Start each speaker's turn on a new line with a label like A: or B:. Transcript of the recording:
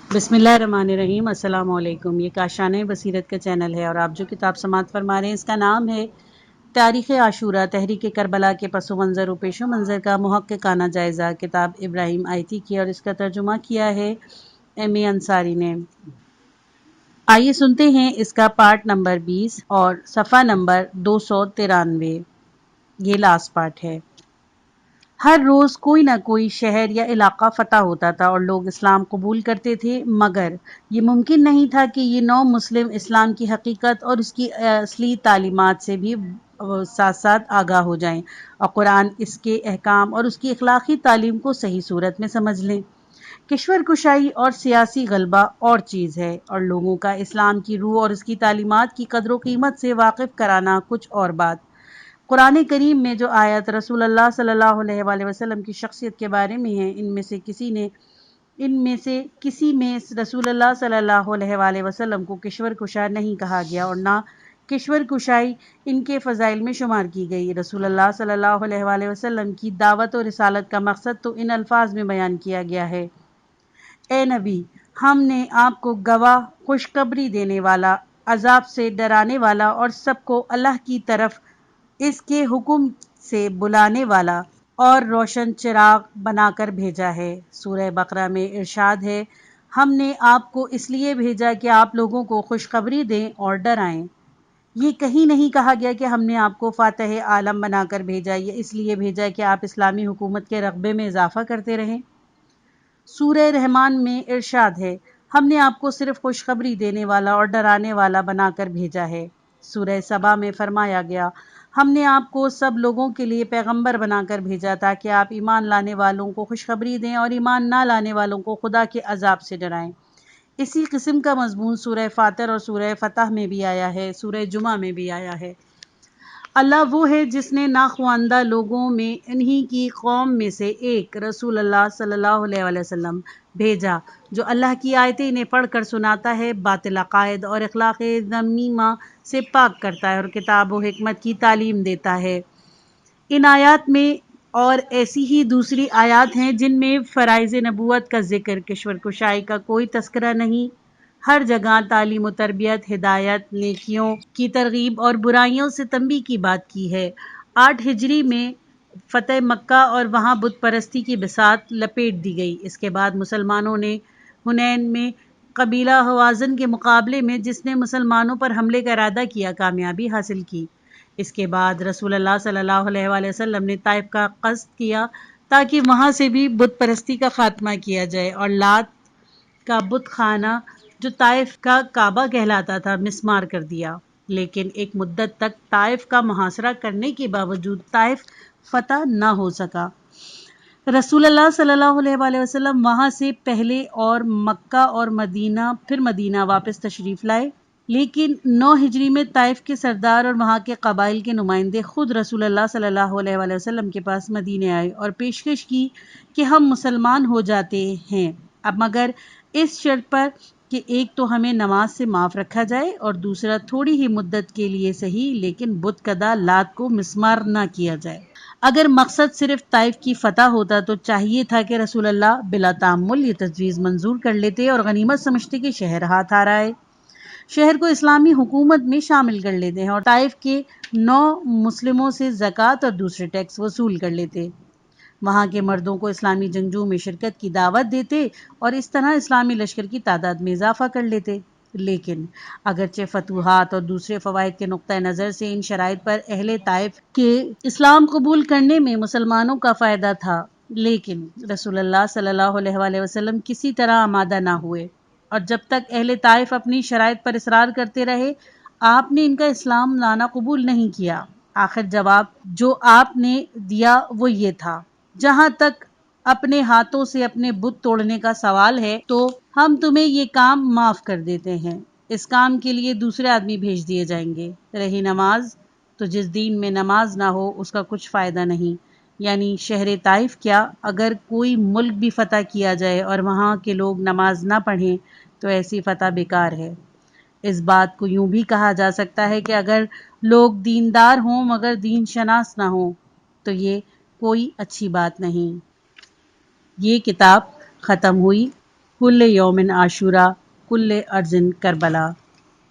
A: بسم اللہ الرحمن الرحیم۔ السلام علیکم۔ یہ کاشانۂ بصیرت کا چینل ہے اور آپ جو کتاب سماعت فرما رہے ہیں اس کا نام ہے تاریخ عاشورہ، تحریک کربلا کے پس منظر و پیش و منظر کا محققانہ جائزہ، کتاب ابراہیم آیتی کی، اور اس کا ترجمہ کیا ہے ایم اے انصاری نے۔ آئیے سنتے ہیں اس کا پارٹ نمبر 20 اور صفحہ نمبر 293۔ یہ لاسٹ پارٹ ہے۔ ہر روز کوئی نہ کوئی شہر یا علاقہ فتح ہوتا تھا اور لوگ اسلام قبول کرتے تھے، مگر یہ ممکن نہیں تھا کہ یہ نو مسلم اسلام کی حقیقت اور اس کی اصلی تعلیمات سے بھی ساتھ ساتھ آگاہ ہو جائیں اور قرآن، اس کے احکام اور اس کی اخلاقی تعلیم کو صحیح صورت میں سمجھ لیں۔ کشور کشائی اور سیاسی غلبہ اور چیز ہے، اور لوگوں کا اسلام کی روح اور اس کی تعلیمات کی قدر و قیمت سے واقف کرانا کچھ اور بات۔ قرآن کریم میں جو آیت رسول اللہ صلی اللہ علیہ وآلہ وسلم کی شخصیت کے بارے میں ہیں، ان میں سے کسی میں رسول اللہ صلی اللہ علیہ وآلہ وسلم کو کشور کشا نہیں کہا گیا اور نہ کشور کشائی ان کے فضائل میں شمار کی گئی۔ رسول اللہ صلی اللہ علیہ وآلہ وسلم کی دعوت و رسالت کا مقصد تو ان الفاظ میں بیان کیا گیا ہے: اے نبی، ہم نے آپ کو گواہ، خوشخبری دینے والا، عذاب سے ڈرانے والا اور سب کو اللہ کی طرف اس کے حکم سے بلانے والا اور روشن چراغ بنا کر بھیجا ہے۔ سورہ بقرہ میں ارشاد ہے: ہم نے آپ کو اس لیے بھیجا کہ آپ لوگوں کو خوشخبری دیں اور ڈرائیں۔ یہ کہیں نہیں کہا گیا کہ ہم نے آپ کو فاتح عالم بنا کر بھیجا یا اس لیے بھیجا کہ آپ اسلامی حکومت کے رغبے میں اضافہ کرتے رہیں۔ سورہ رحمان میں ارشاد ہے: ہم نے آپ کو صرف خوشخبری دینے والا اور ڈرانے والا بنا کر بھیجا ہے۔ سورہ سبا میں فرمایا گیا: ہم نے آپ کو سب لوگوں کے لیے پیغمبر بنا کر بھیجا تاکہ آپ ایمان لانے والوں کو خوشخبری دیں اور ایمان نہ لانے والوں کو خدا کے عذاب سے ڈرائیں۔ اسی قسم کا مضمون سورہ فاطر اور سورہ فتح میں بھی آیا ہے، سورہ جمعہ میں بھی آیا ہے۔ اللہ وہ ہے جس نے ناخواندہ لوگوں میں انہی کی قوم میں سے ایک رسول اللہ صلی اللہ علیہ وآلہ وسلم بھیجا جو اللہ کی آیتیں انہیں پڑھ کر سناتا ہے، باطل عقائد اور اخلاق ذمیمہ سے پاک کرتا ہے اور کتاب و حکمت کی تعلیم دیتا ہے۔ ان آیات میں اور ایسی ہی دوسری آیات ہیں جن میں فرائض نبوت کا ذکر، کشور کشائی کا کوئی تذکرہ نہیں، ہر جگہ تعلیم و تربیت، ہدایت، نیکیوں کی ترغیب اور برائیوں سے تنبیہ کی بات کی ہے۔ 8 ہجری میں فتح مکہ اور وہاں بت پرستی کی بساط لپیٹ دی گئی۔ اس کے بعد مسلمانوں نے حنین میں قبیلہ ہوازن کے مقابلے میں جس نے مسلمانوں پر حملے کا ارادہ کیا، کامیابی حاصل کی۔ اس کے بعد رسول اللہ صلی اللہ علیہ وآلہ وسلم نے طائف کا قصد کیا تاکہ وہاں سے بھی بت پرستی کا خاتمہ کیا جائے اور لات کا بت خانہ جو طائف کا کعبہ کہلاتا تھا مسمار کر دیا، لیکن ایک مدت تک طائف کا محاصرہ کرنے کے باوجود طائف فتح نہ ہو سکا۔ رسول اللہ صلی اللہ علیہ وآلہ وسلم وہاں سے پہلے اور مکہ اور پھر مدینہ واپس تشریف لائے، لیکن 9 ہجری میں طائف کے سردار اور وہاں کے قبائل کے نمائندے خود رسول اللہ صلی اللہ علیہ وآلہ وسلم کے پاس مدینے آئے اور پیشکش کی کہ ہم مسلمان ہو جاتے ہیں، اب مگر اس شرط پر کہ ایک تو ہمیں نماز سے معاف رکھا جائے اور دوسرا تھوڑی ہی مدت کے لیے صحیح لیکن بت کدہ لات کو مسمار نہ کیا جائے۔ اگر مقصد صرف طائف کی فتح ہوتا تو چاہیے تھا کہ رسول اللہ بلا تعمل یہ تجویز منظور کر لیتے اور غنیمت سمجھتے کہ شہر ہاتھ آ رہا ہے، شہر کو اسلامی حکومت میں شامل کر لیتے ہیں اور طائف کے 9 مسلموں سے زکوٰۃ اور دوسرے ٹیکس وصول کر لیتے، وہاں کے مردوں کو اسلامی جنگجو میں شرکت کی دعوت دیتے اور اس طرح اسلامی لشکر کی تعداد میں اضافہ کر لیتے۔ لیکن اگرچہ فتوحات اور دوسرے فوائد کے نقطہ نظر سے ان شرائط پر اہل طائف کے اسلام قبول کرنے میں مسلمانوں کا فائدہ تھا، لیکن رسول اللہ صلی اللہ علیہ وآلہ وسلم کسی طرح آمادہ نہ ہوئے، اور جب تک اہل طائف اپنی شرائط پر اصرار کرتے رہے آپ نے ان کا اسلام لانا قبول نہیں کیا۔ آخر جواب جو آپ نے دیا وہ یہ تھا: جہاں تک اپنے ہاتھوں سے اپنے بت توڑنے کا سوال ہے تو ہم تمہیں یہ کام معاف کر دیتے ہیں، اس کام کے لیے دوسرے آدمی بھیج دیے جائیں گے۔ رہی نماز تو جس دین میں نماز نہ ہو اس کا کچھ فائدہ نہیں، یعنی شہر طائف کیا، اگر کوئی ملک بھی فتح کیا جائے اور وہاں کے لوگ نماز نہ پڑھیں تو ایسی فتح بیکار ہے۔ اس بات کو یوں بھی کہا جا سکتا ہے کہ اگر لوگ دیندار ہوں مگر دین شناس نہ ہوں تو یہ کوئی اچھی بات نہیں۔ یہ کتاب ختم ہوئی۔ کل یومن عاشورہ کل ارض کربلا۔